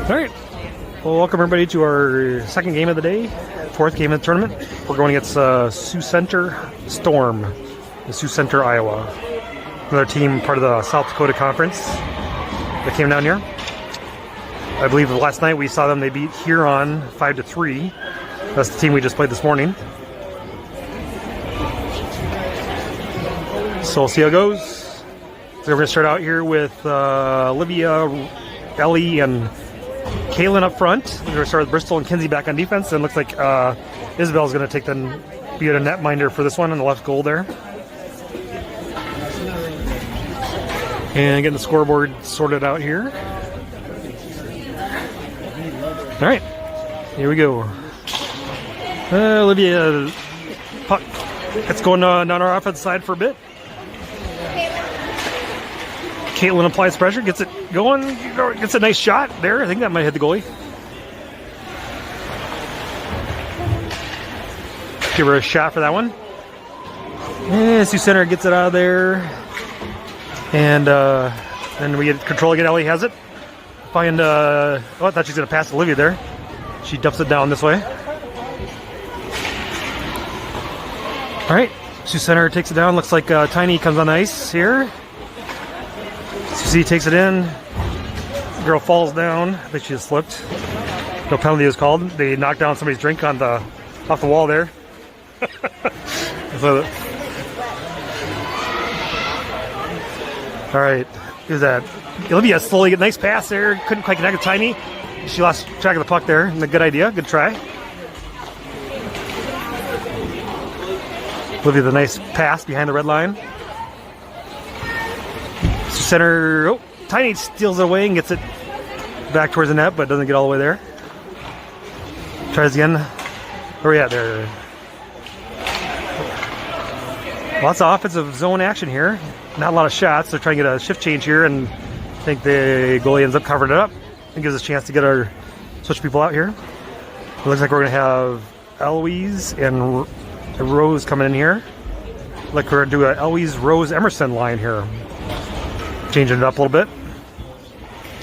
Alright, well, welcome everybody to our second game of the day, fourth game of the tournament. We're going against Sioux Center Storm, in Sioux Center, Iowa. Another team part of the South Dakota Conference that came down here. I believe last night we saw them, they beat Huron 5-3. That's the team we just played this morning. So we'll see how it goes. So we're going to start out here with Olivia, Ellie, and Kaylin up front. We're going to start with Bristol and Kinsey back on defense. And it looks like Isabel's going to be a netminder for this one on the left goal there. And getting the scoreboard sorted out here. All right, here we go. Olivia, puck. It's going down our offensive side for a bit. Caitlin applies pressure, gets it going, gets a nice shot there. I think that might hit the goalie. Give her a shot for that one. And Sioux Center gets it out of there. And then we get control again. Ellie has it. I thought she was going to pass Olivia there. She dumps it down this way. All right, Sioux Center takes it down. Looks like Tiny comes on ice here. Susie takes it in. Girl falls down. I think she just slipped. No penalty was called. They knocked down somebody's drink off the wall there. All right, who's that? Olivia slowly get a nice pass there. Couldn't quite connect with Tiny. She lost track of the puck there. A good idea. Good try. Olivia, the nice pass behind the red line. Center. Oh, Tiny steals it away and gets it back towards the net, but doesn't get all the way there. Tries again. Where are we at there? Lots of offensive zone action here. Not a lot of shots. They're trying to get a shift change here, and I think the goalie ends up covering it up and gives us a chance to get our switch people out here. It looks like we're going to have Eloise and Rose coming in here. Like we're going to do a Eloise, Rose, Emerson line here. Changing it up a little bit.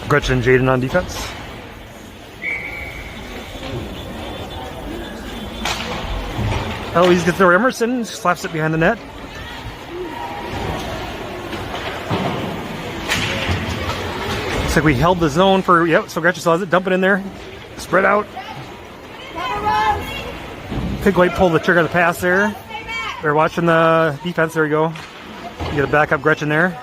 Gretchen and Jaden on defense. Eloise gets there. Emerson slaps it behind the net. Looks like we held the zone for, so Gretchen saw it. Dump it in there. Spread out. Pig White pulled the trigger of the pass there. They're watching the defense. There we go. You get a backup Gretchen there.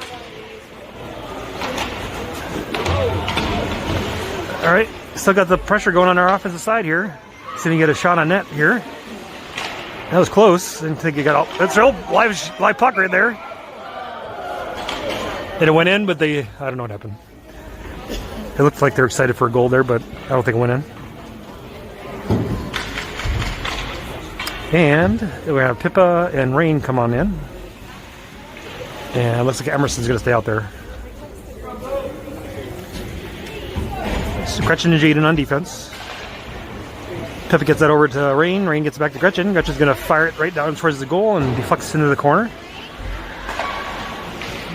All right, still got the pressure going on our offensive side here. See if we can get a shot on net here. That was close. Didn't think you got all. That's real live puck right there. And it went in, but I don't know what happened. It looked like they're excited for a goal there, but I don't think it went in. And we have Pippa and Rain come on in. And it looks like Emerson's going to stay out there. Gretchen and Jaden on defense. Pippa gets that over to Rain. Rain gets it back to Gretchen. Gretchen's going to fire it right down towards the goal and deflects into the corner.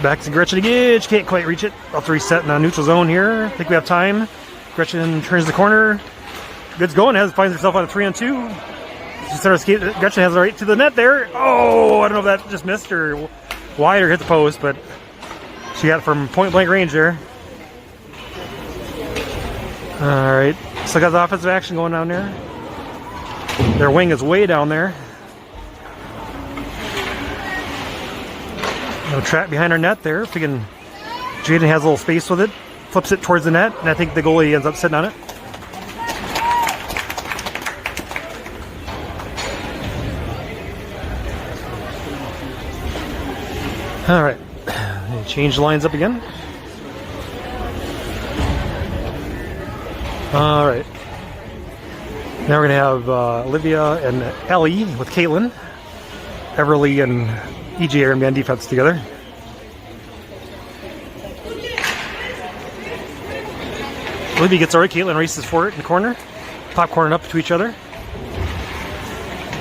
Back to Gretchen again. She can't quite reach it. I'll have to reset in a neutral zone here. I think we have time. Gretchen turns the corner. Good's going. Finds herself on a 3-on-2. Gretchen has it right to the net there. Oh, I don't know if that just missed or wide or hit the post, but she got it from point blank range there. All right, still got the offensive action going down there. Their wing is way down there. No trap behind our net there. Jaden has a little space with it, flips it towards the net, and I think the goalie ends up sitting on it. All right, change the lines up again. All right. Now we're going to have Olivia and Ellie with Caitlin. Everly and EJ are going to be on defense together. Olivia gets already. Caitlin races for it in the corner. Popcorn up to each other.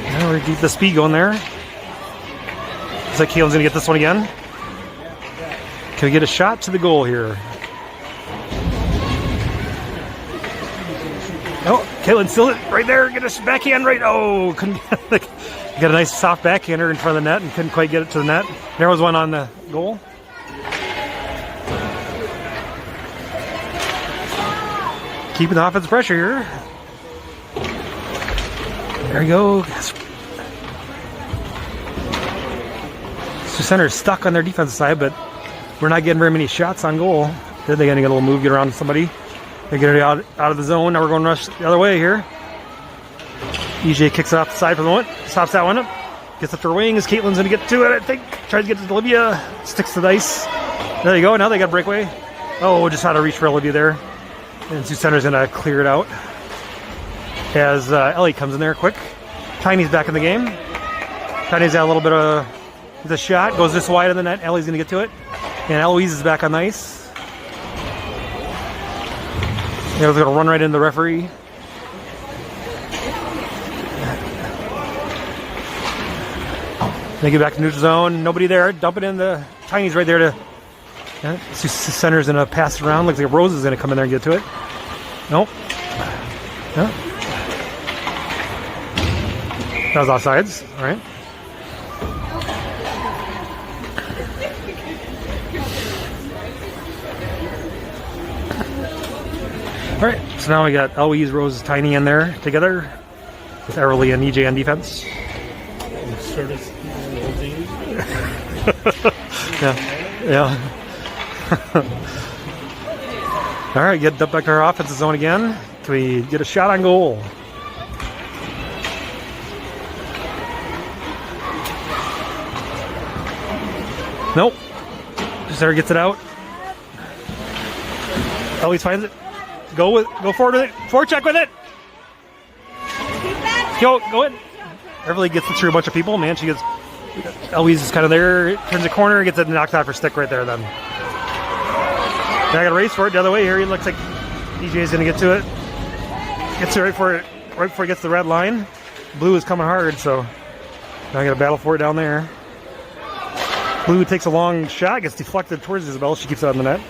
Now we keep the speed going there. Looks like Caitlin's going to get this one again. Can we get a shot to the goal here? Caitlin still right there. Get a backhand right. Oh, couldn't get got a nice soft backhander in front of the net and couldn't quite get it to the net. There was one on the goal. Keeping the offense pressure here. There we go. Sioux Center is stuck on their defensive side, but we're not getting very many shots on goal. Then they're going to get a little move, get around somebody. They get it out of the zone. Now we're going to rush the other way here. EJ kicks it off the side for the moment. Stops that one up. Gets up to her wings. Caitlin's going to get to it, I think. Tries to get to Olivia. Sticks to the ice. There you go. Now they got a breakaway. Oh, just had to reach for Olivia there. And Sioux Center's going to clear it out. As Ellie comes in there quick. Tiny's back in the game. Tiny's got a little bit of the shot. Goes this wide of the net. Ellie's going to get to it. And Eloise is back on the ice. It was going to run right into the referee. They get back to neutral zone. Nobody there. Dump it in. The Tiny's right there to. Sioux Center's going to pass it around. Looks like Rose is going to come in there and get to it. Nope. No. That was offsides. All right. All right. So now we got Eloise, Rose, Tiny in there together with Everly and EJ on defense. Yeah. All right, get back to our offensive zone again. Can we get a shot on goal? Nope. Sarah gets it out. Eloise finds it. Go forward with it. Forecheck with it. Go in. Everly gets it through a bunch of people. Man, she gets. Eloise is kind of there. Turns the corner, gets it knocked off her stick right there. Then. Now I got to race for it the other way here. It looks like EJ is going to get to it. Gets it right before it gets the red line. Blue is coming hard, so now I got to battle for it down there. Blue takes a long shot, gets deflected towards Isabel. She keeps it on the net.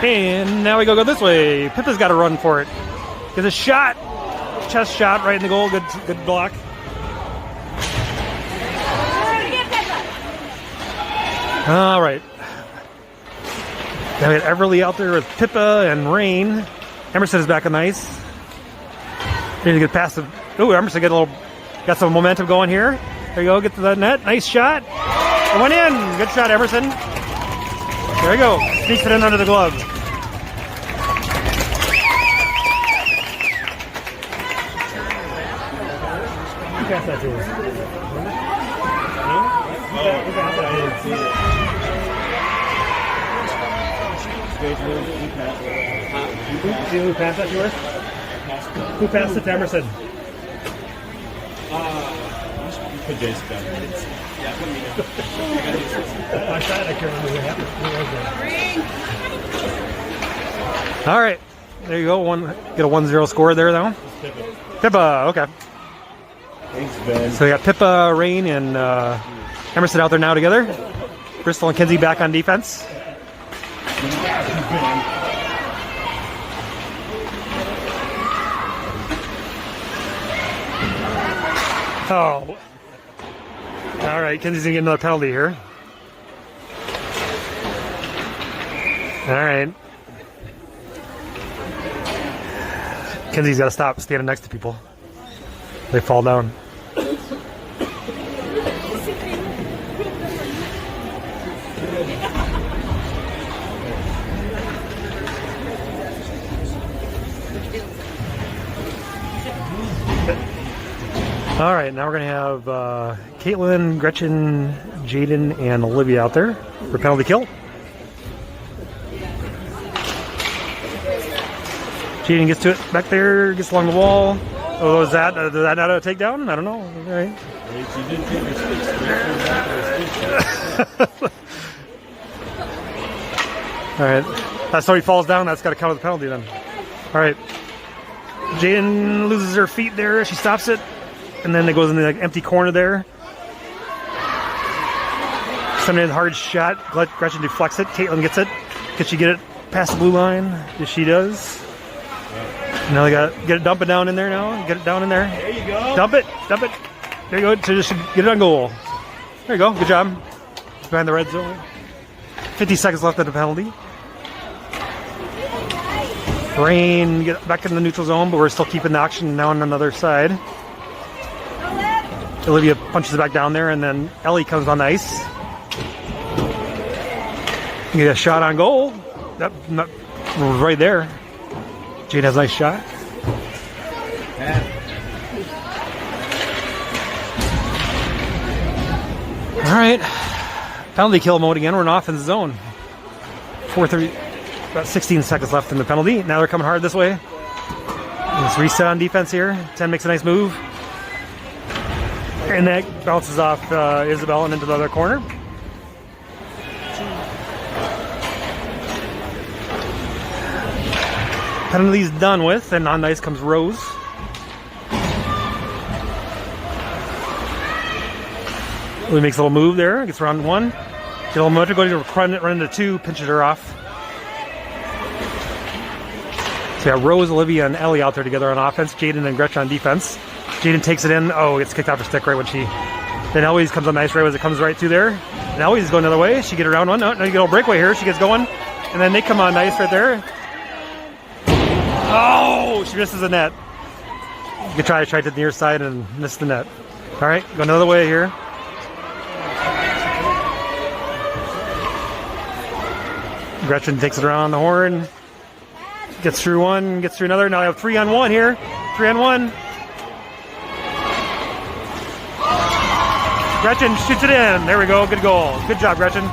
And now we go this way. Pippa's got to run for it. Gets a shot. Chest shot right in the goal. Good block. All right. Now we got Everly out there with Pippa and Rain. Emerson is back on the ice. Need to get past the. Oh, Emerson got some momentum going here. There you go. Get to the net. Nice shot. It went in. Good shot, Emerson. There you go. Sneaks it in under the glove. Pass that to her. Who passed that to her? Who passed it to Emerson? Put Jason down. I can't remember what happened. All right. There you go. Get a 1-0 score there, though. Pippa, okay. Thanks, Ben. So we got Pippa, Rain, and Emerson out there now together. Bristol and Kinsey back on defense. Oh. All right, Kinsey's going to get another penalty here. All right. Kinsey's got to stop standing next to people. They fall down. All right, now we're going to have Caitlin, Gretchen, Jaden, and Olivia out there for penalty kill. Jaden gets to it back there, gets along the wall. Oh, was that not a takedown? I don't know. All right. All right. That's how he falls down. That's got to count as a penalty then. All right. Jaden loses her feet there. She stops it. And then it goes in the empty corner there. Somebody has a hard shot. Gretchen deflects it. Caitlin gets it. Can she get it past the blue line. Yes, she does. Now they got get it, dump it down in there now. Get it down in there. There you go. Dump it. There you go. So just get it on goal. There you go. Good job. Behind the red zone. 50 seconds left of the penalty. Rain get back in the neutral zone, but we're still keeping the action now on another side. Olivia punches it back down there, and then Ellie comes on the ice. Get a shot on goal. That right there. Jade has a nice shot. All right. Penalty kill mode again. We're in offense zone. 4:30. About 16 seconds left in the penalty. Now they're coming hard this way. Let's reset on defense here. 10 makes a nice move. And that bounces off Isabel and into the other corner. Penalty's done with, and on the ice comes Rose. He makes a little move there, gets around one. Get a little motor, going to run into two, pinches her off. So yeah, Rose, Olivia, and Ellie out there together on offense. Jaden and Gretchen on defense. Jaden takes it in. Oh, gets kicked off her stick right when she... Then Eloise comes on nice right as it comes right through there. And Eloise is going the other way. She get around one. No, you get a little breakaway here. She gets going. And then they come on nice right there. Oh, she misses the net. You can try to the near side and miss the net. All right, go another way here. Gretchen takes it around the horn. Gets through one, gets through another. Now I have 3-on-1 here. 3-on-1. Gretchen shoots it in. There we go. Good goal. Good job, Gretchen.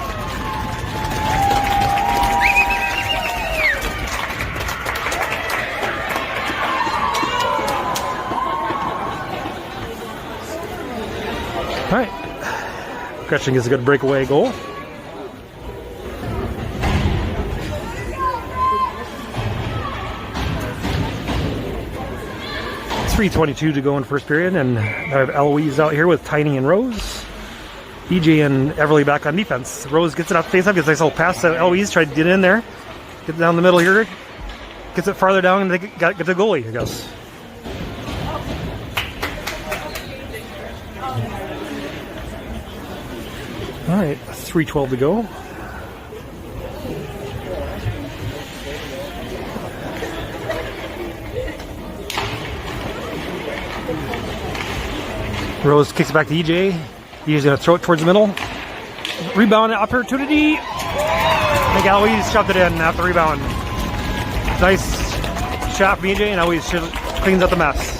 All right. Gretchen gets a good breakaway goal. .322 to go in first period, and I have Eloise out here with Tiny and Rose. EJ and Everly back on defense. Rose gets it off the face-off, gets a nice little pass to Eloise, tried to get in there. Get it down the middle here. Gets it farther down, and they get the goalie, I guess. All right, 3:12 to go. Rose kicks it back to EJ. EJ's going to throw it towards the middle. Rebound opportunity. I think Eloise shoved it in after rebound. Nice shot from EJ, and Eloise cleans up the mess.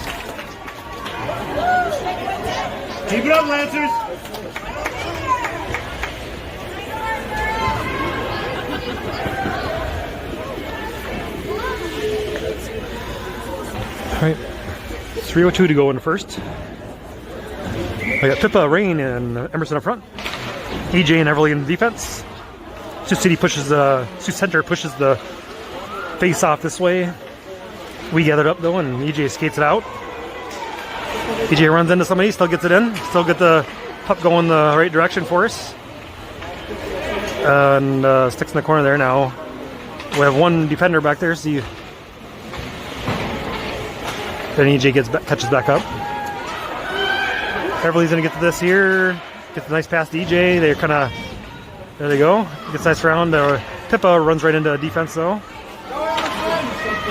Keep it up, Lancers. All right, 3:02 to go in the first. I got Pippa, Rain, and Emerson up front. EJ and Everly in defense. Sioux Center pushes the face off this way. We gathered up though, and EJ skates it out. EJ runs into somebody, still gets it in. Still get the puck going the right direction for us. And sticks in the corner there now. We have one defender back there, see. Then EJ catches back up. Everly's gonna get to this here. Gets a nice pass to EJ. They're kind of, there they go. Gets a nice round. Pippa runs right into defense though.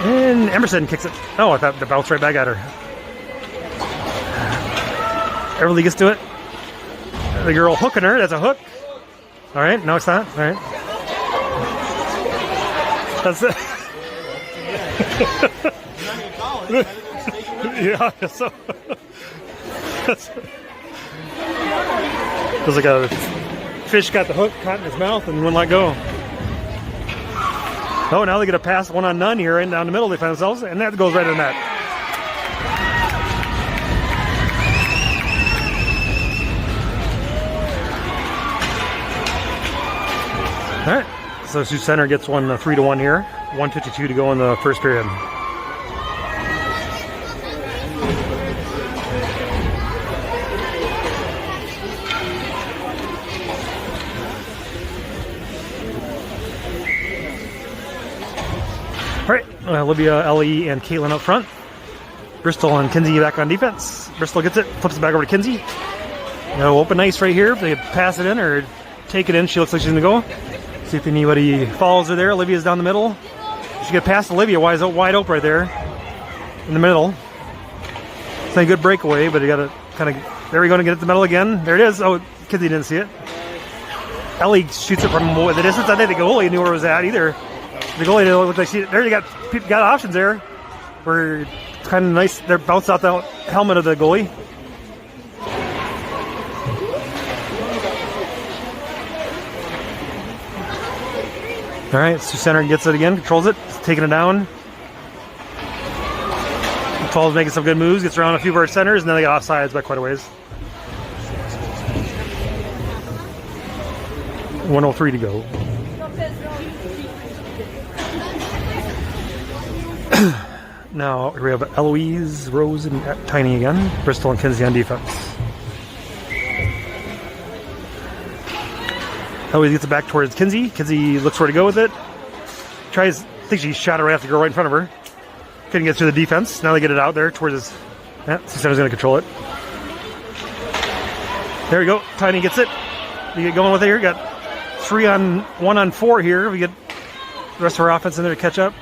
And Emerson kicks it. Oh, I thought the bounce right back at her. Everly gets to it. The girl hooking her. That's a hook. All right, no, it's not. All right. That's it. Yeah, I guess so. It was like a fish got the hook caught in his mouth and wouldn't let go. Oh, now they get a pass one on none here and down the middle they find themselves, and that goes right in the net. All right, so Sioux Center gets one 3-1 here. 1:52 to go in the first period. All right, Olivia, Ellie, and Caitlin up front. Bristol and Kinsey back on defense. Bristol gets it, flips it back over to Kinsey. Open ice right here. If they pass it in or take it in, she looks like she's going to go. See if anybody follows her there. Olivia's down the middle. She get past Olivia, wide open right there in the middle. It's not a good breakaway, but you got to kind of. There we go to get it to the middle again. There it is. Oh, Kinsey didn't see it. Ellie shoots it from the distance. I think the goalie knew where it was at either. The goalie didn't look like she. There you got options there. Where it's kind of nice. They're bounced out the helmet of the goalie. All right, Sioux center gets it again, controls it, taking it down. 12's making some good moves, gets around a few of our centers, and then they got offsides by quite a ways. 1:03 to go. Now we have Eloise, Rose, and Tiny again. Bristol and Kinsey on defense. Eloise gets it back towards Kinsey. Kinsey looks where to go with it. I think she shot it right off the girl right in front of her. Couldn't get through the defense. Now they get it out there towards his. Center's going to control it. There we go. Tiny gets it. We get going with it here. Got 1 on 4 here. We get the rest of our offense in there to catch up.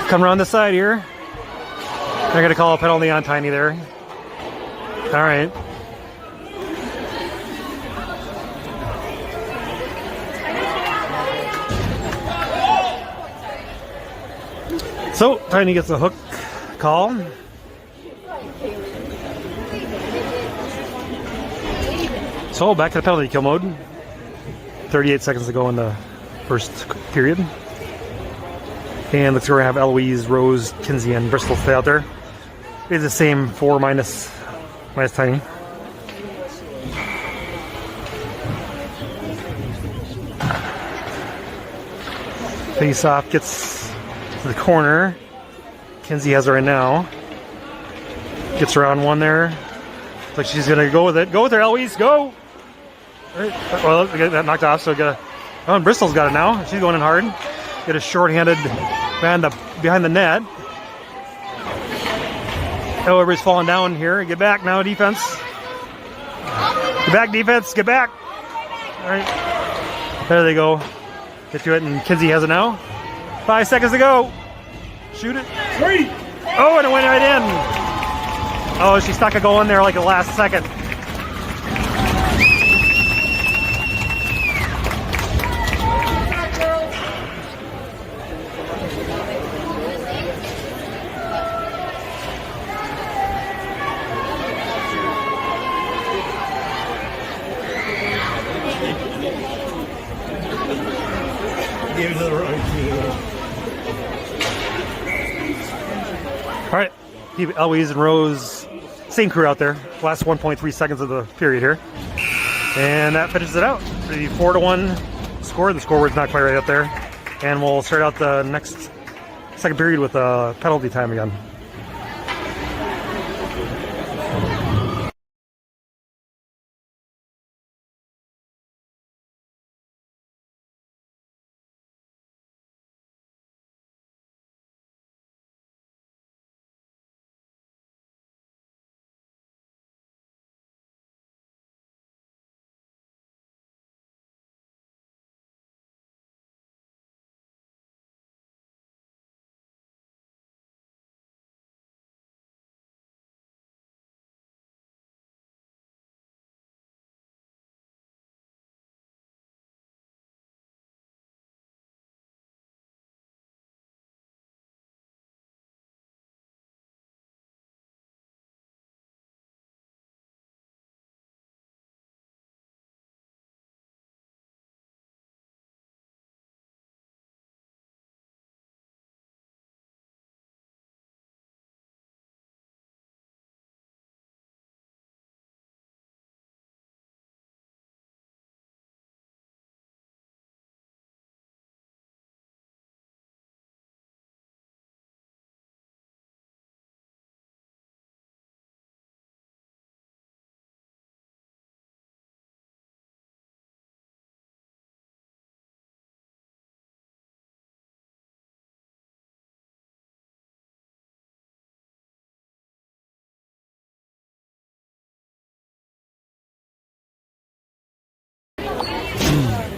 Come around the side here. They're going to call a penalty on Tiny there. All right. So, Tiny gets a hook call. So, back to the penalty kill mode. 38 seconds to go in the first period. And looks like we're going to have Eloise, Rose, Kinsey, and Bristol stay out there. It's the same 4 minus Tiny. Face off gets to the corner. Kinsey has it right now. Gets around one there. Looks like she's going to go with it. Go with her, Eloise. Go! Right. Well, we got that knocked off, so we got. Oh, and Bristol's got it now. She's going in hard. Get a short-handed behind the net. Oh, everybody's falling down here. Get back now, defense. Get back, defense. Get back. All right. There they go. Get to it, and Kinsey has it now. 5 seconds to go. Shoot it. 3. Oh, and it went right in. Oh, she stuck a goal in there like the last second. Give it to the wrong team. All right, keep Eloise and Rose, same crew out there. Last 1.3 seconds of the period here. And that finishes it out. The 4-1 score. The scoreboard's not quite right up there. And we'll start out the next second period with penalty time again.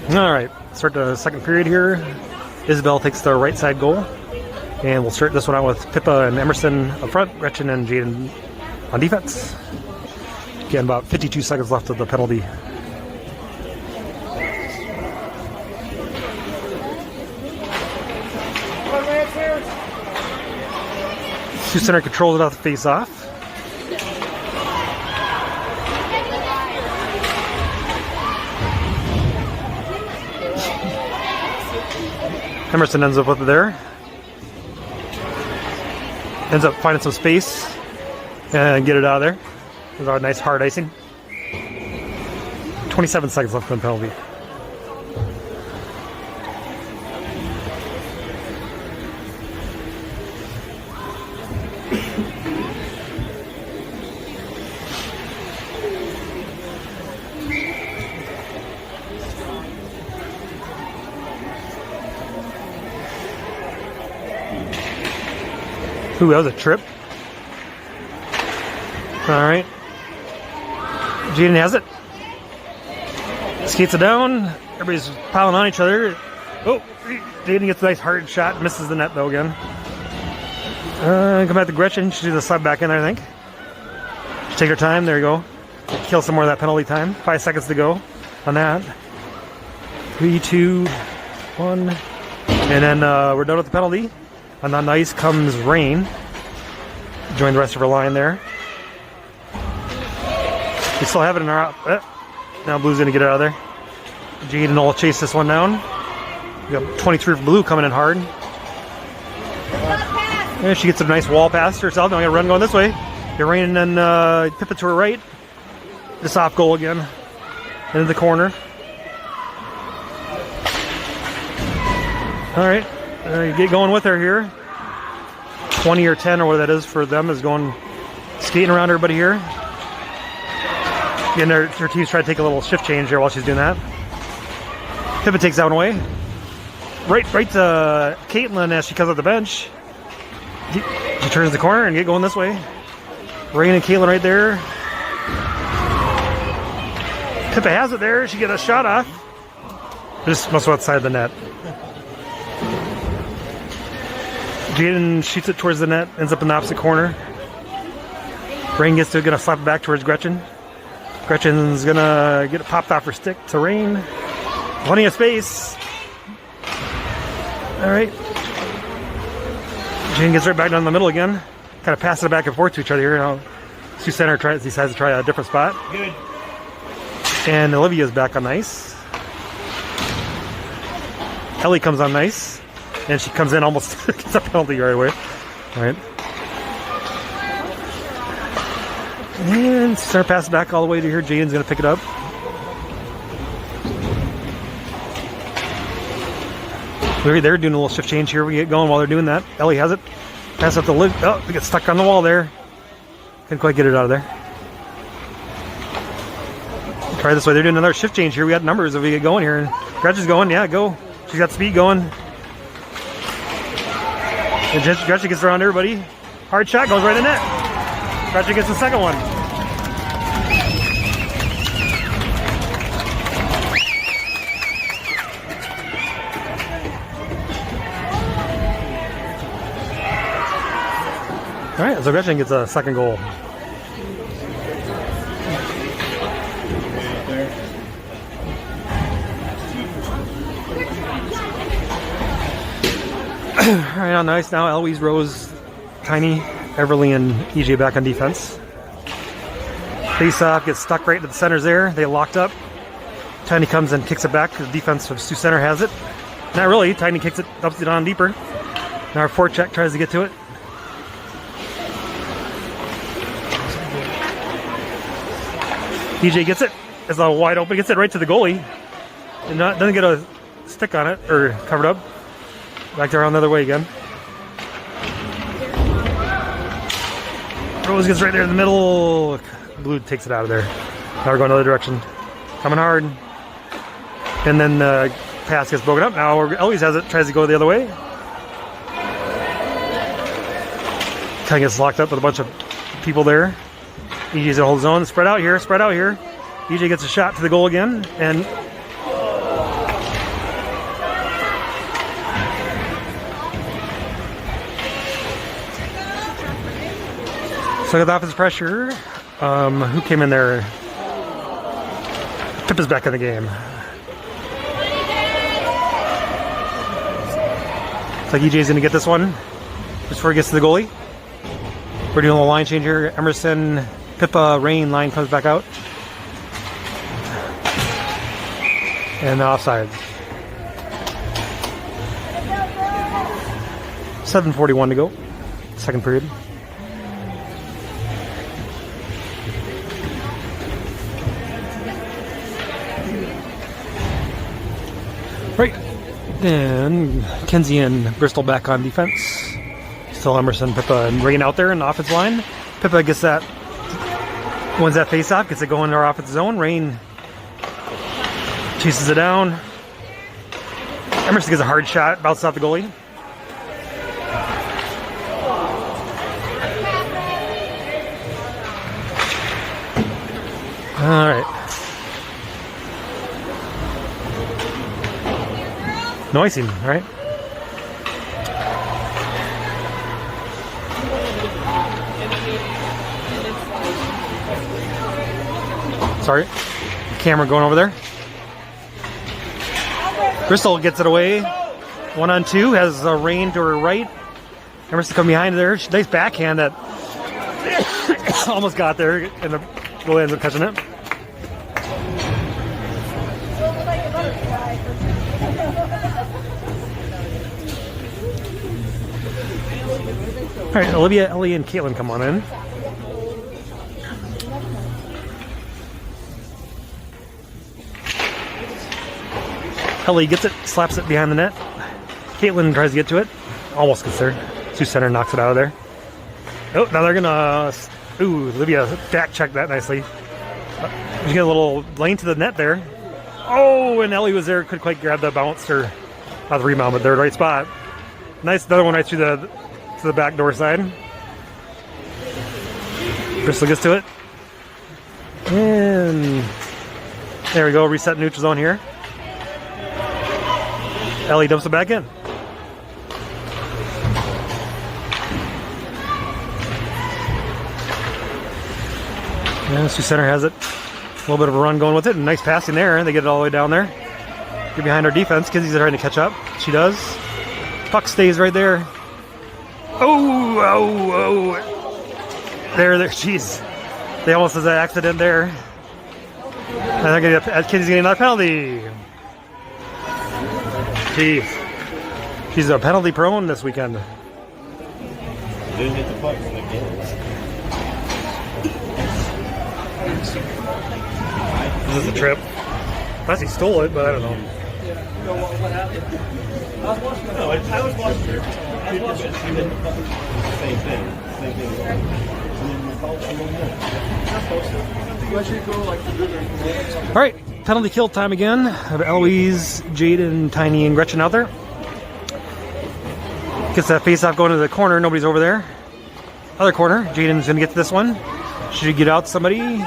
All right, start the second period here. Isabel takes the right side goal. And we'll start this one out with Pippa and Emerson up front, Gretchen and Jaden on defense. Again, about 52 seconds left of the penalty. Sioux Center controls it off the face-off. Emerson ends up with it there. Ends up finding some space and get it out of there. With our nice hard icing. 27 seconds left on the penalty. Ooh, that was a trip. All right. Jaden has it. Skates it down. Everybody's piling on each other. Oh, Jaden gets a nice hard shot. Misses the net, though, again. Come back to Gretchen. She does a sub back in there, I think. She take her time. There you go. Kill some more of that penalty time. 5 seconds to go on that. 3, 2, 1. And then we're done with the penalty. On the ice comes Rain. Join the rest of her line there. We still have it in our... now Blue's going to get it out of there. Jaden will chase this one down. We got 23 for Blue coming in hard. There she gets a nice wall pass to herself. Now we got a run going this way. Get Rain and then Pippa to her right. This off goal again. Into the corner. All right. Get going with her here. 20 or 10 or what that is for them is going skating around everybody here. And their team's trying to take a little shift change here while she's doing that. Pippa takes that one away. Right to Caitlin as she comes off the bench. She turns the corner and get going this way. Rain and Caitlin right there. Pippa has it there. She gets a shot off. Just must go outside the net. Jaden shoots it towards the net, ends up in the opposite corner. Rain gets to gonna slap it back towards Gretchen. Gretchen's gonna get it popped off her stick to Rain. Plenty of space. All right. Jaden gets right back down the middle again. Kind of passes it back and forth to each other here. Now, Sioux Center decides to try a different spot. Good. And Olivia's back on ice. Ellie comes on ice. And she comes in almost gets a penalty right away. All right. And Center pass back all the way to here. Jaden's going to pick it up. They're doing a little shift change here. We get going while they're doing that. Ellie has it. Pass up the lid. Oh, they get stuck on the wall there. Couldn't quite get it out of there. Try this way. They're doing another shift change here. We got numbers if we get going here. And Gretchen's going. Yeah, go. She's got speed going. And Gretchen gets around everybody. Hard shot goes right in net. Gretchen gets the second one. All right, so Gretchen gets a second goal. All right, on the ice now, Eloise, Rose, Tiny, Everly, and EJ back on defense. Face-off gets stuck right into the centers there. They locked up. Tiny comes and kicks it back. The defense of Sioux Center has it. Not really. Tiny kicks it up and on deeper. Now our forecheck tries to get to it. EJ gets it. It's a wide open. Gets it right to the goalie. And doesn't get a stick on it or covered up. Back around the other way again. Rose gets right there in the middle. Blue takes it out of there. Now we're going the other direction. Coming hard. And then the pass gets broken up. Now Eloise has it. Tries to go the other way. Kind of gets locked up with a bunch of people there. EJ's gonna hold his own. Spread out here. Spread out here. EJ gets a shot to the goal again. And So with offensive pressure, who came in there? Pip is back in the game. Looks like EJ's gonna get this one just before he gets to the goalie. We're doing a line change here. Emerson, Pippa, Rain line comes back out. And the offside. 7:41 to go. Second period. Right. Then Kenzie and Bristol back on defense. Still Emerson, Pippa, and Rain out there in the offensive line. Pippa gets that, wins that face-off, gets it going in our offensive zone. Rain chases it down. Emerson gets a hard shot, bounces off the goalie. All right. No icing, all right. Sorry, camera going over there. Bristol gets it away. 1-on-2, has a Rain to her right. Emerson come behind there. Nice backhand that almost got there, and the goalie ends up catching it. All right, Olivia, Ellie, and Caitlin come on in. Ellie gets it, slaps it behind the net. Caitlin tries to get to it, almost gets there. Sioux center knocks it out of there. Oh, now they're gonna. Ooh, Olivia back checked that nicely. She got a little lane to the net there. Oh, and Ellie was there, couldn't quite grab the bounce or not the rebound, but they're in the right spot. Nice, another one right through the back door side. Bristol gets to it. And there we go, reset neutral zone here. Ellie dumps it back in. Yeah, Sioux center has it. A little bit of a run going with it. And nice passing there. They get it all the way down there. Get behind our defense. Kenzie's trying to catch up. She does. Puck stays right there. Oh. There. Jeez. They almost has an accident there. And they're going to get Kenzie's getting another penalty. Jeez. She's a penalty prone this weekend. Didn't hit the puck again. This is a trip. Unless he stole it, but I don't know. No, I was watching her. Same thing. All right, penalty kill time again. I have Eloise, Jaden, Tiny, and Gretchen out there. Gets that face-off going to the corner. Nobody's over there. Other corner. Jaden's going to get to this one. Should get out to somebody.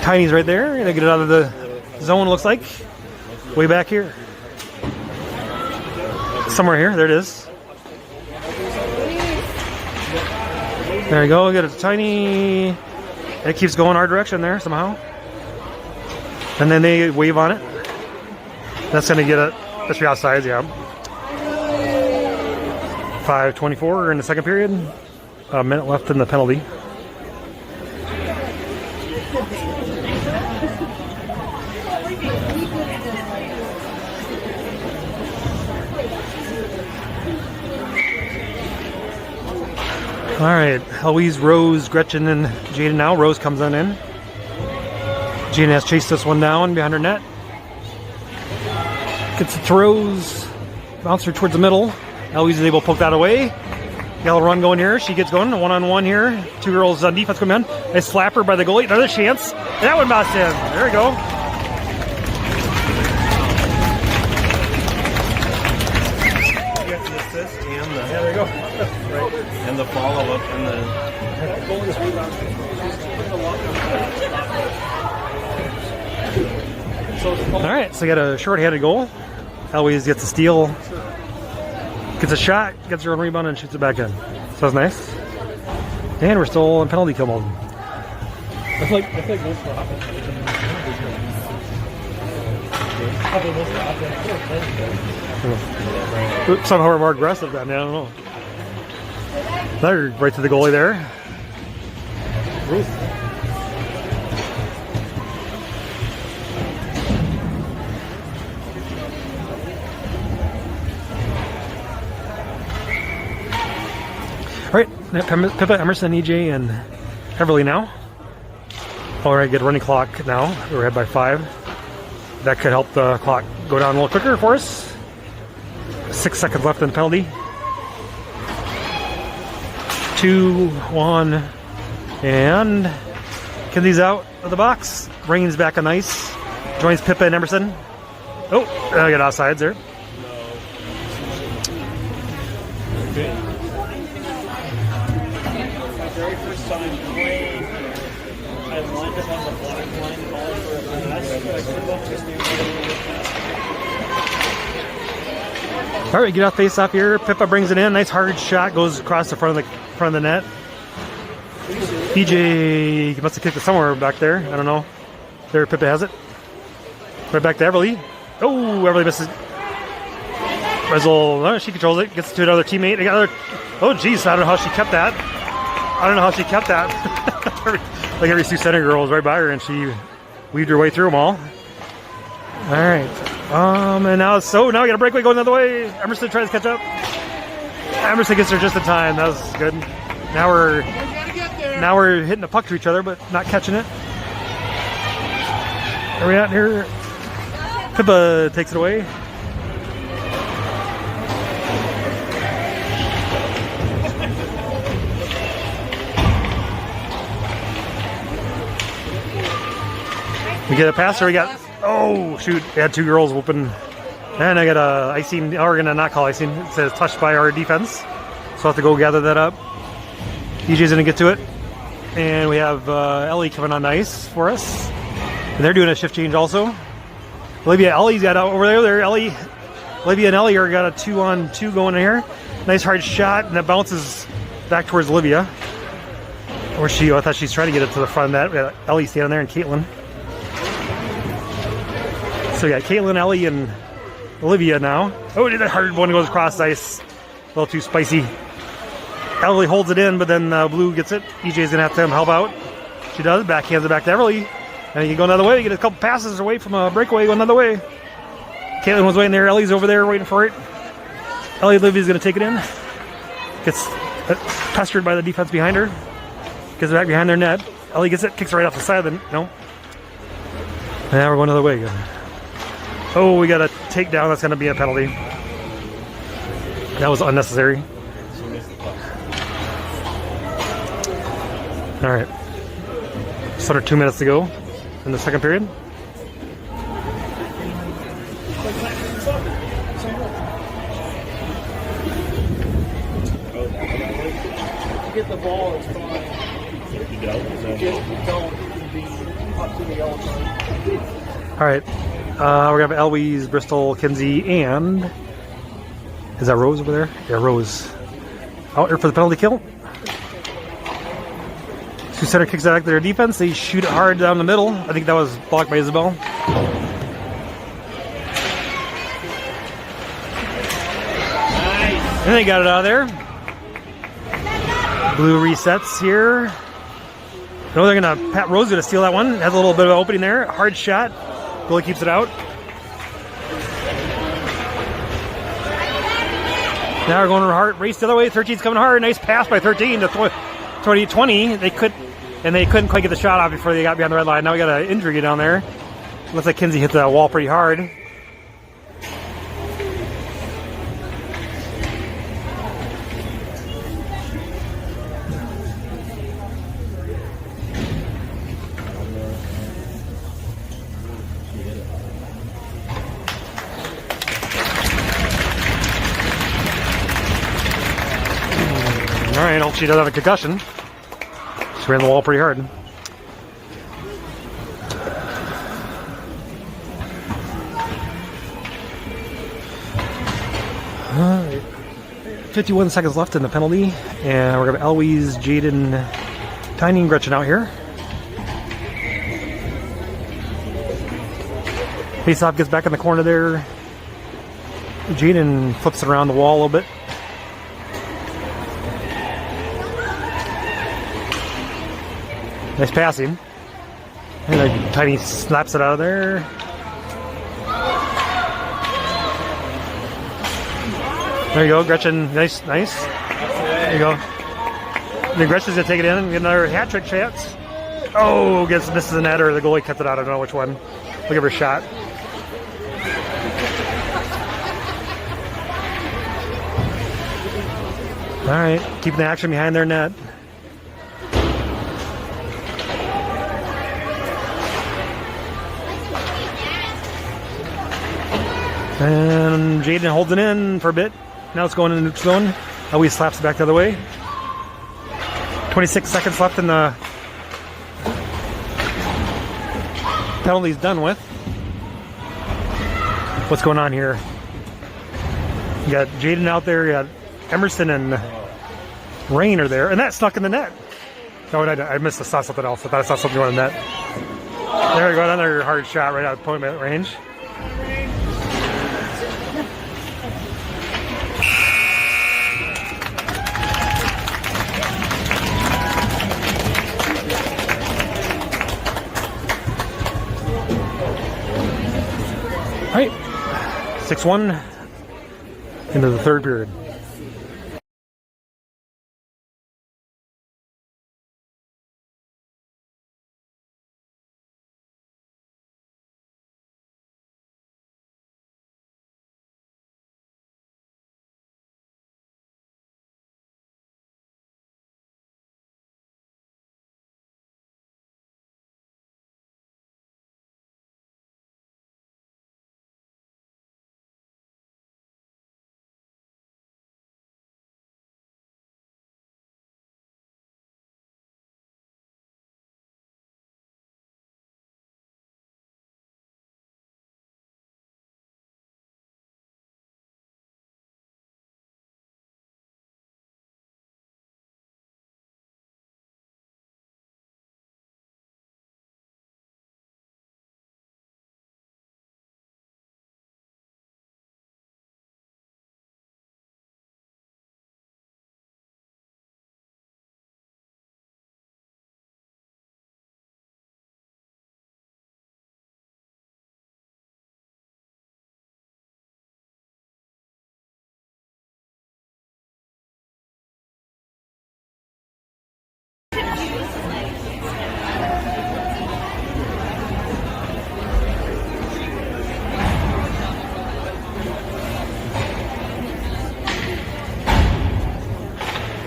Tiny's right there. Gonna get it out of the zone, looks like. Way back here. Somewhere here. There it is. There we go. Get it to Tiny. It keeps going our direction there somehow. And then they wave on it. That's going to get it. That's the outsides, yeah. 5:24 in the second period. A minute left in the penalty. All right, Eloise, Rose, Gretchen, and Jaden now. Rose comes on in. Jaden has chased this one down behind her net. Gets it to Rose. Bouncer towards the middle. Eloise is able to poke that away. Got a run going here. She gets going. One-on-one here. Two girls on defense coming in. Nice slapper by the goalie. Another chance. And that one bounced in. There we go. Yeah, there you go. Right. And the follow-up and All right, so we got a short-handed goal. Eloise gets a steal, gets a shot, gets her own rebound, and shoots it back in. So that's nice. And we're still in penalty kill mode. I feel like most of the offense. Somehow we're more aggressive than I don't know. They're right to the goalie there. All right, Pippa, Emerson, EJ, and Everly now. All right, get a running clock now. We're ahead by 5. That could help the clock go down a little quicker for us. 6 seconds left in the penalty. 2, 1, and Kinsey's out of the box. Rain's back on ice. Joins Pippa and Emerson. Oh, I got offsides there. My very first time playing, I lined up on the black line calling for a pass. All right, get off face off here. Pippa brings it in. Nice hard shot goes across the front of the net. EJ must have kicked it somewhere back there. I don't know. There, Pippa has it. Right back to Everly. Oh, Everly misses. Rezel, she controls it. Gets to another teammate. Oh, geez, I don't know how she kept that. Like every Sioux Center girl was right by her, and she weaved her way through them all. All right. And now we got a breakaway going the other way. Emerson tries to catch up. Emerson gets there just in time. That was good. Now we're hitting the puck to each other, but not catching it. Are we out here? Pippa takes it away. We get a passer. We got. Oh shoot! They had 2 girls whooping, and I got a icing. We're gonna not call icing. It says touched by our defense, so I'll have to go gather that up. DJ's gonna get to it, and we have Ellie coming on ice for us. And they're doing a shift change also. Olivia, Ellie's got out over there. Olivia and Ellie are got a 2-on-2 going in here. Nice hard shot, and that bounces back towards Olivia. Or I thought she's trying to get it to the front of that. We got Ellie standing there and Caitlin. So we got Caitlin, Ellie, and Olivia now. Oh, that hard one goes across ice. A little too spicy. Ellie holds it in, but then Blue gets it. EJ's going to have to help out. She does. Backhands it back to Everly. And you can go another way. You get a couple passes away from a breakaway, go another way. Caitlin was waiting there. Ellie's over there waiting for it. Olivia's going to take it in. Gets pestered by the defense behind her. Gets it back behind their net. Ellie gets it, kicks it right off the side of the... No. And now we're going another way. Oh, we got a takedown. That's going to be a penalty. That was unnecessary. All right. Just under 2 minutes to go in the second period. Get the ball, it's fine. If you don't, be up to the yellow line. All right. We're going to have Eloise, Bristol, Kinsey, and... Is that Rose over there? Yeah, Rose. Out here for the penalty kill. Sioux Center kicks it back to their defense. They shoot it hard down the middle. I think that was blocked by Isabel. Nice. And they got it out of there. Blue resets here. No, they're going to... Pat Rose going to steal that one. Has a little bit of an opening there. Hard shot. Goalie keeps it out. Now we're going to hard. Race the other way. 13's coming hard. Nice pass by 13 to 20. They couldn't quite get the shot off before they got behind the red line. Now we got an injury down there. Looks like Kinsey hit the wall pretty hard. All right, hope she doesn't have a concussion. She ran the wall pretty hard. All right. 51 seconds left in the penalty, and we're going to Eloise, Jaden, Tiny, and Gretchen out here. Face-off gets back in the corner there. Jaden flips it around the wall a little bit. Nice passing. And Tiny slaps it out of there. There you go, Gretchen. Nice. There you go. Then Gretchen's gonna take it in and get another hat trick chance. Oh, misses the net, or the goalie kept it out. I don't know which one. Look at her shot. All right, keeping the action behind their net. And Jaden holds it in for a bit. Now it's going in the neutral zone. Always slaps it back the other way. 26 seconds left in the penalty's done with. What's going on here? You got Jaden out there. You got Emerson and Rain are there. And that snuck in the net. Oh, I missed. I saw something else. I thought I saw something on the net. There we go. Another hard shot right out of point range. All right, 6-1 into the third period.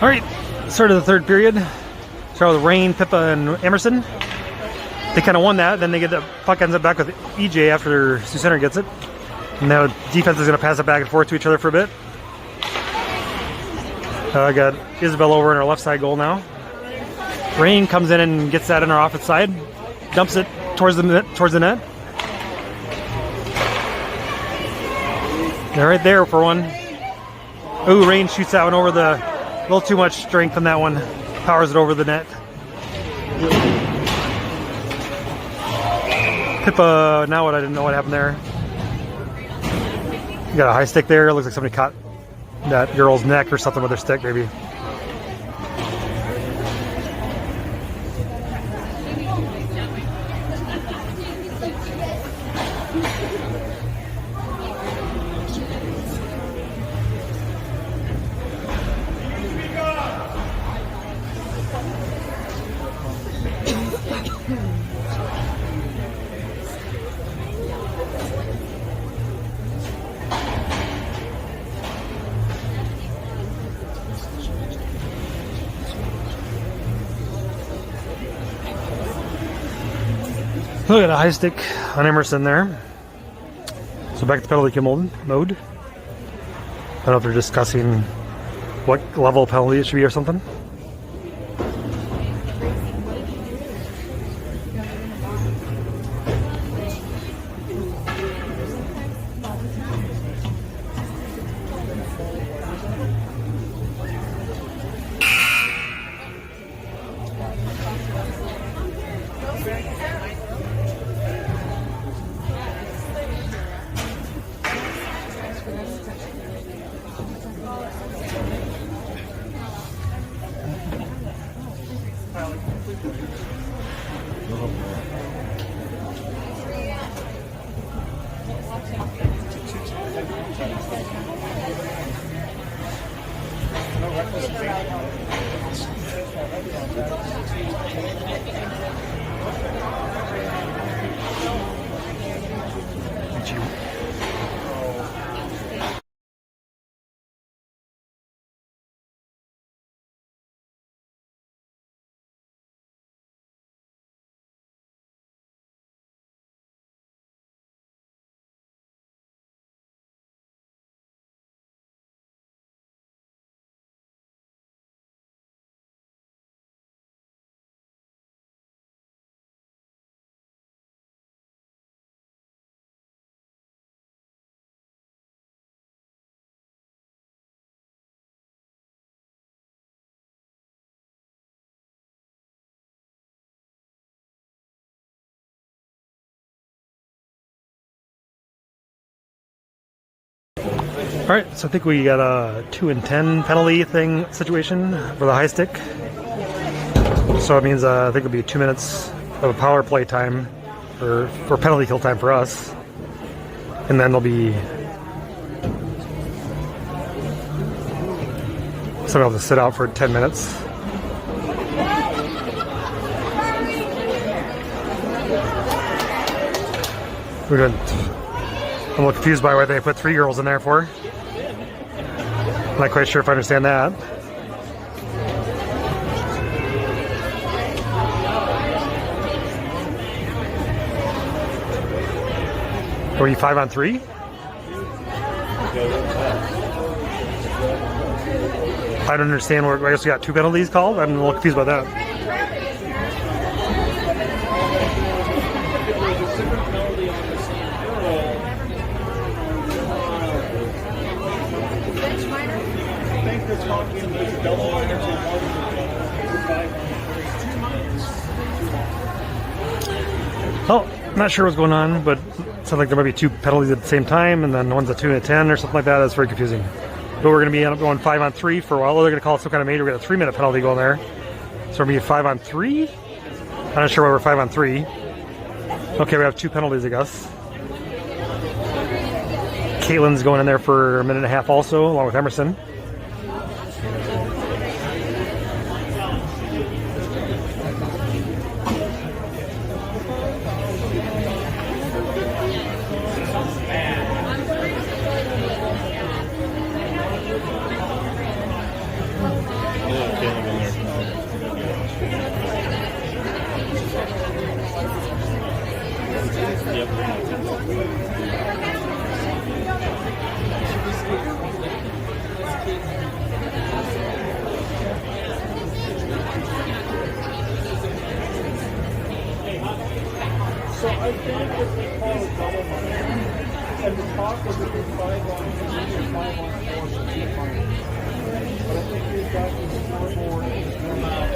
All right, start of the third period. Start with Rain, Pippa, and Emerson. They kind of won that. Then they get the puck ends up back with EJ after Sioux Center gets it. And now defense is going to pass it back and forth to each other for a bit. I got Isabel over in our left side goal now. Rain comes in and gets that in our offense side. Dumps it towards the net. They're right there for one. Ooh, Rain shoots that one over the... A little too much strength on that one. Powers it over the net. Pippa, now what? I didn't know what happened there. You got a high stick there. It looks like somebody caught that girl's neck or something with their stick, maybe. Look at a high stick on Emerson there. So back to penalty kill mode. I don't know if they're discussing what level of penalty it should be or something. All right, so I think we got a 2 and 10 penalty thing situation for the high stick. So it means I think it'll be 2 minutes of a power play time for penalty kill time for us, and then there'll be somebody will have to sit out for 10 minutes. I'm a little confused by why they put 3 girls in there for. I'm not quite sure if I understand that. Are you 5 on 3? I don't understand. I guess we got 2 penalties called. I'm a little confused by that. Oh, I'm not sure what's going on, but it sounds like there might be 2 penalties at the same time, and then one's a 2 and a 10 or something like that. That's very confusing. But we're going to be going 5 on 3 for a while. They're going to call it some kind of major. We got a 3-minute penalty going there. So we're going to be 5 on 3? I'm not sure why we're 5 on 3. Okay, we have 2 penalties, I guess. Caitlin's going in there for a minute and a half also, along with Emerson. So I think if we call it double money, and the talk was if it's 5 on 3 or 5 on 4 for 2 money. But I think we've got the scoreboard and the drum out.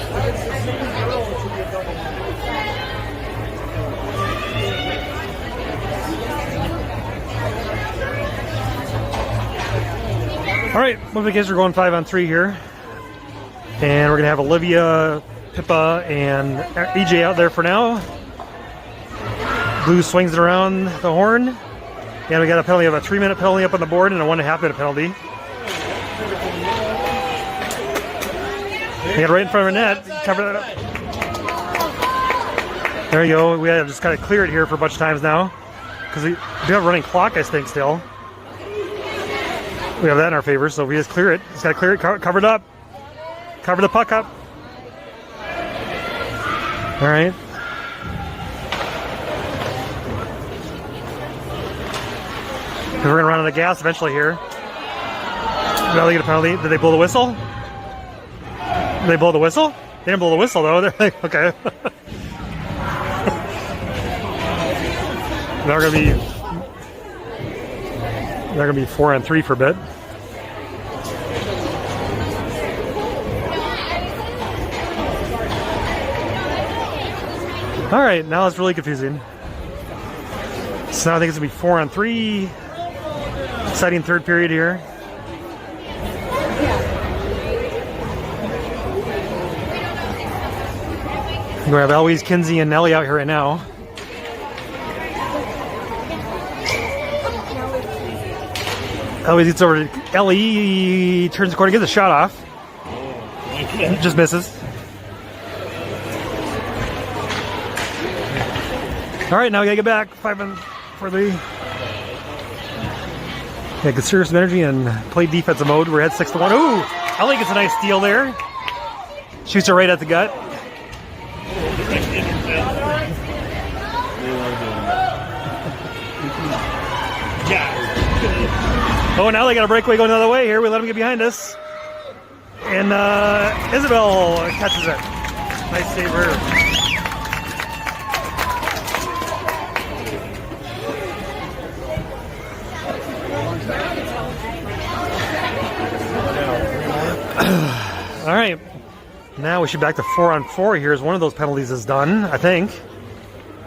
If it's the same girl, it should be a double money. All right, both the kids are going 5 on 3 here. And we're going to have Olivia, Pippa, and EJ out there for now. Blue swings it around the horn. And we got a penalty of a 3-minute penalty up on the board and a 1.5 minute penalty. We got right in front of our net. Cover that up. There you go. We have just kind of clear it here for a bunch of times now. Because we do have a running clock, I think, still. We have that in our favor, so we just clear it. Just got to clear it, cover it up. Cover the puck up. All right. We're going to run out of gas eventually here. Now they get a penalty. Did they blow the whistle? Did they blow the whistle? They didn't blow the whistle, though. They're like, okay. Now we're going to be... They're going to be 4 on 3 for a bit. All right, now it's really confusing. So now I think it's going to be 4 on 3. Exciting third period here. We have Eloise, Kinsey, and Ellie out here right now. Eloise gets over to Ellie, turns the corner, gets a shot off. Just misses. All right, now we gotta get back. 5-4-3. Yeah, conserve some energy and play defensive mode. We're ahead 6-1. Ooh, Ellie gets a nice steal there. Shoots her right at the gut. Oh, now they got a breakaway going the other way here. We let them get behind us. And Isabel catches it. Nice save for her. All right. Now we should back to 4-on-4 here as one of those penalties is done, I think.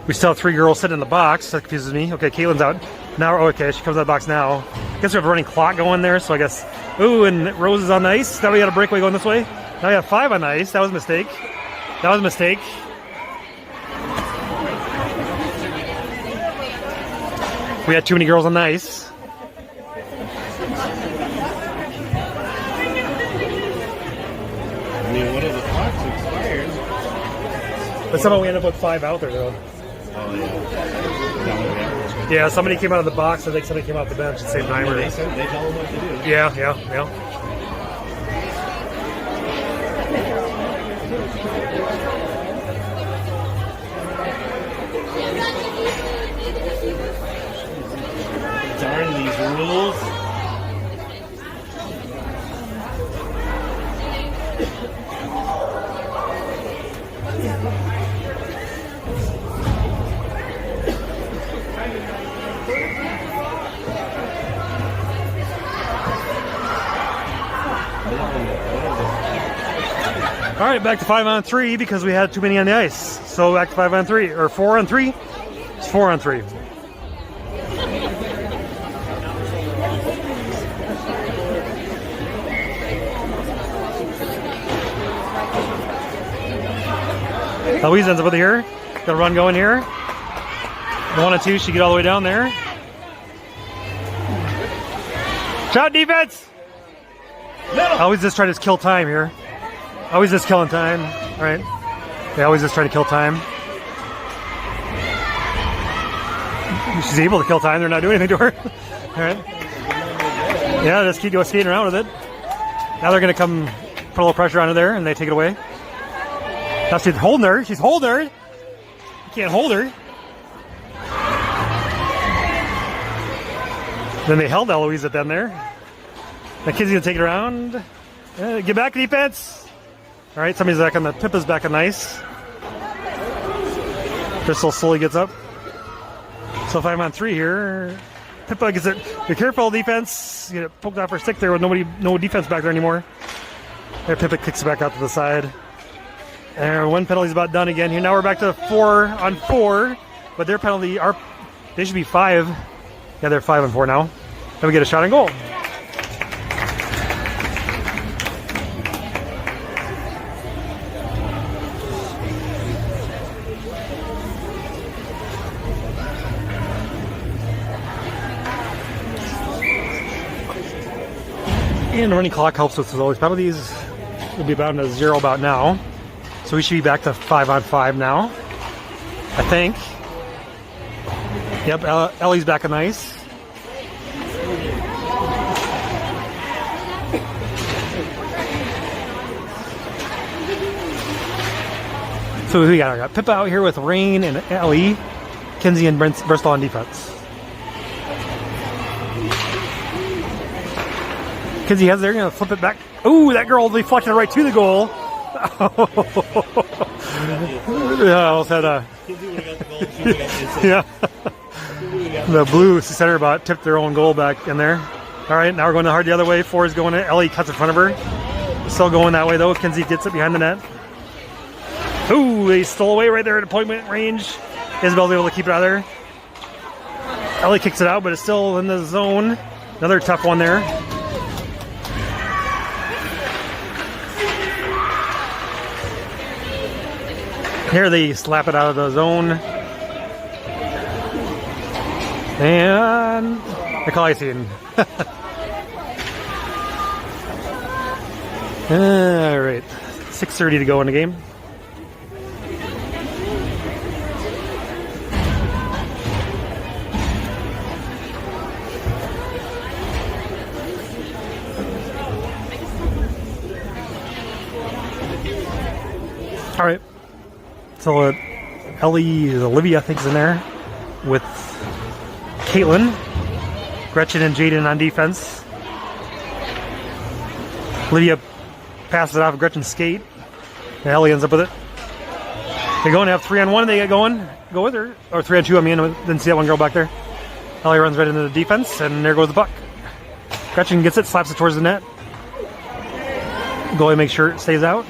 We still have 3 girls sitting in the box. That confuses me. Okay, Caitlin's out. Now, okay, she comes out of the box now. I guess we have a running clock going there, so I guess... Ooh, and Rose is on ice. Now we got a breakaway going this way. Now we have 5 on ice. That was a mistake. That was a mistake. We had too many girls on the ice. I mean, what are the clocks expired? But somehow we ended up with 5 out there, though. Oh, yeah. Yeah, somebody came out of the box. I think somebody came off the bench at the same time. They tell them what to do. Yeah. Darn these rules. All right, back to 5-on-3 because we had too many on the ice. So back to 5-on-3 or 4-on-3. It's 4-on-3. Louise ends up with here. Got a run going here. 1-2. She get all the way down there. Shot defense. No. Always just trying to kill time here. Always just killing time. All right. They always just try to kill time. She's able to kill time. They're not doing anything to her. All right. Yeah, just keep skating around with it. Now they're going to come put a little pressure on her there, and they take it away. Now she's holding her. She's holding her. You can't hold her. Then they held Eloise at them there. That kid's going to take it around. Get back, defense. All right, somebody's back on the... Pippa's back on ice. Crystal slowly gets up. So 5-on-3 here. Pippa gets it. Be careful, defense. You get poked off her stick there with no defense back there anymore. There, Pippa kicks it back out to the side. And one penalty's about done again here. Now we're back to 4-on-4. But their penalty, they should be 5. Yeah, they're 5-on-4 now. Then we get a shot on goal. And the running clock helps with those penalties. We'll be about to 0 about now. So we should be back to 5-on-5 now, I think. Yep, Ellie's back on ice. So we got Pippa out here with Rain and Ellie, Kinsey and Bristol on defense. Kinsey has there, gonna flip it back. Ooh, that girl deflected right to the goal. Yeah, I almost had a. Yeah. The blue center bot tipped their own goal back in there. All right, now we're going hard the other way. 4 is going in. Ellie cuts in front of her. Still going that way though. Kinsey gets it behind the net. Ooh, they stole away right there at point range. Isabel's able to keep it out of there. Ellie kicks it out, but it's still in the zone. Another tough one there. Here they slap it out of the zone. And the call icing. All right, 6:30 to go in the game. All right, so Olivia, I think, is in there with Caitlin, Gretchen, and Jaden on defense. Olivia passes it off Gretchen's skate. And Ellie ends up with it. They go and have 3-on-1. They get going. Go with her. Or 3-on-2, I mean. Didn't see that one girl back there. Ellie runs right into the defense, and there goes the puck. Gretchen gets it, slaps it towards the net. Goalie makes sure it stays out.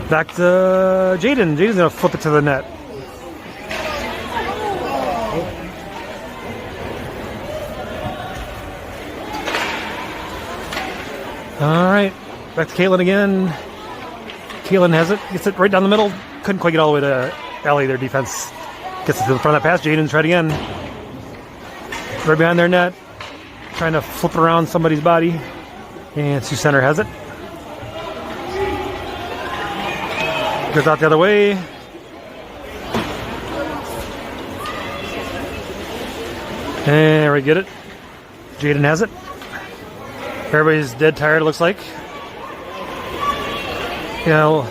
Back to Jaden. Jaden's going to flip it to the net. All right, back to Caitlin again. Caitlin has it, gets it right down the middle. Couldn't quite get all the way to Ellie, their defense. Gets it to the front of that pass. Jaden's tried again. Right behind their net. Trying to flip it around somebody's body. And Sioux Center has it. Goes out the other way. And we get it. Jaden has it. Everybody's dead tired, it looks like. You know,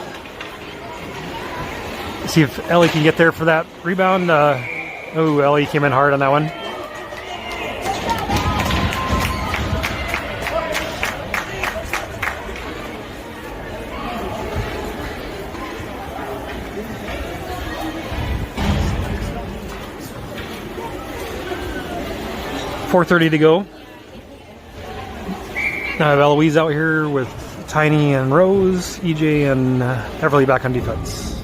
see if Ellie can get there for that rebound. Oh, Ellie came in hard on that one. .430 to go. Now I have Eloise out here with Tiny and Rose, EJ and Everly back on defense.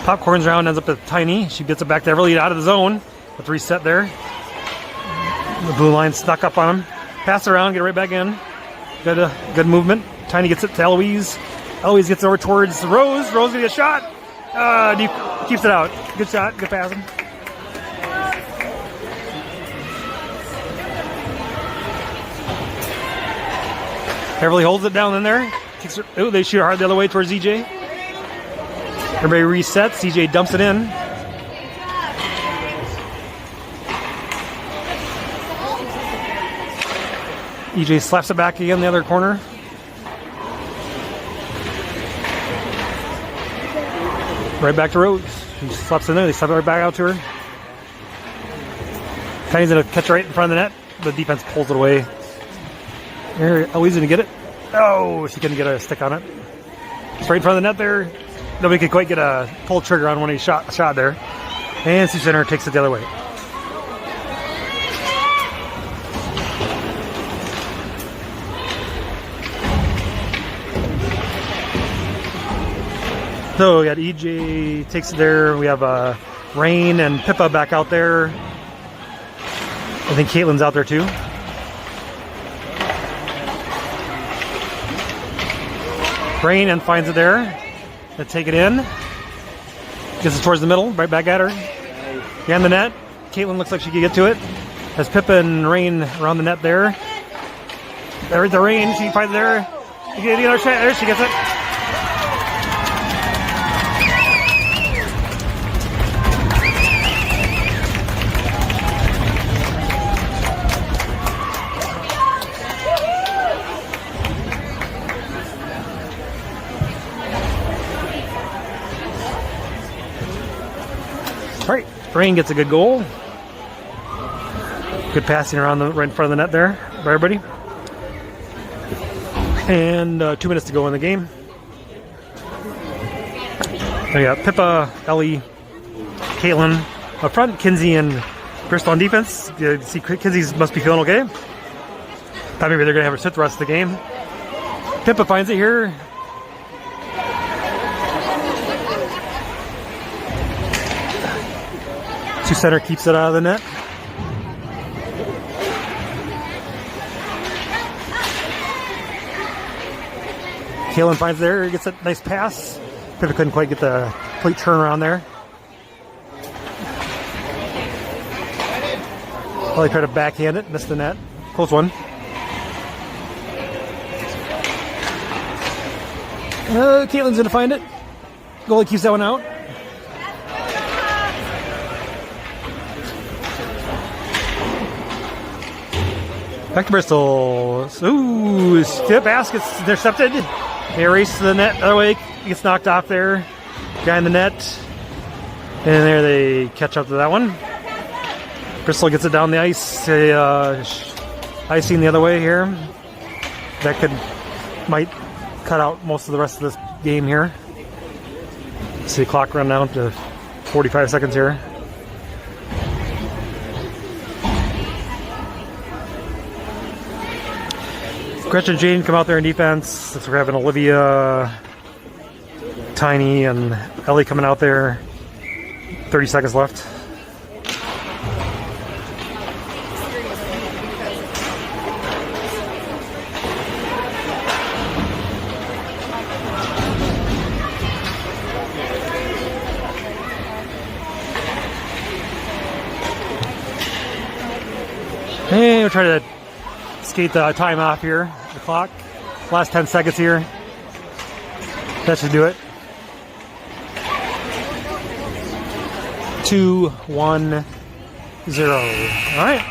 Popcorn's round ends up with Tiny. She gets it back to Everly out of the zone. With reset there. The blue line snuck up on him. Pass around, get it right back in. Good movement. Tiny gets it to Eloise. Eloise gets over towards Rose. Rose gonna get a shot. Deep, keeps it out. Good shot. Good passing. Everly holds it down in there. Kicks her. Oh, they shoot hard the other way towards EJ. Everybody resets. EJ dumps it in. EJ slaps it back again in the other corner. Right back to Rose. She slaps in there. They slap it right back out to her. Tiny's going to catch it right in front of the net. The defense pulls it away. Here, Eloise going to get it. Oh, she couldn't get a stick on it. It's right in front of the net there. Nobody could quite get a pull trigger on when he shot there. And Sioux Center takes it the other way. So we got EJ takes it there. We have Rain and Pippa back out there. I think Caitlin's out there too. Rain and finds it there. Let's take it in. Gets it towards the middle, right back at her. Behind the net. Caitlin looks like she can get to it. Has Pippa and Rain around the net there. There's the Rain. She finds it there. There she gets it. All right, Rain gets a good goal. Good passing around right in front of the net there by everybody. And 2 minutes to go in the game. We got Pippa, Ellie, Caitlin up front, Kinsey and Bristol on defense. You see, Kinsey must be feeling okay. Thought maybe they're going to have her sit the rest of the game. Pippa finds it here. Sioux Center keeps it out of the net. Kalen finds there, he gets a nice pass. Pivot couldn't quite get the complete turnaround there. Probably tried to backhand it, missed the net. Close one. Caitlin's gonna find it. Goalie keeps that one out. Back to Bristol. Ooh, tip pass gets intercepted. They race to the net the other way. He gets knocked off there. Guy in the net. And there they catch up to that one. Bristol gets it down the ice. Icing the other way here. That might cut out most of the rest of this game here. See the clock run down to 45 seconds here. Gretchen and Jane come out there in defense. Since we're having Olivia, Tiny, and Ellie coming out there. 30 seconds left. Hey, we're trying to skate the time off here. The clock. Last 10 seconds here. That should do it. 2-1-0. Alright.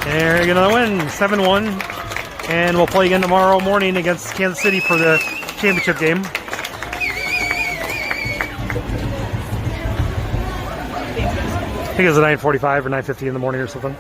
There you go, another win. 7-1. And we'll play again tomorrow morning against Kansas City for the championship game. I think it was at 9:45 or 9:50 in the morning or something.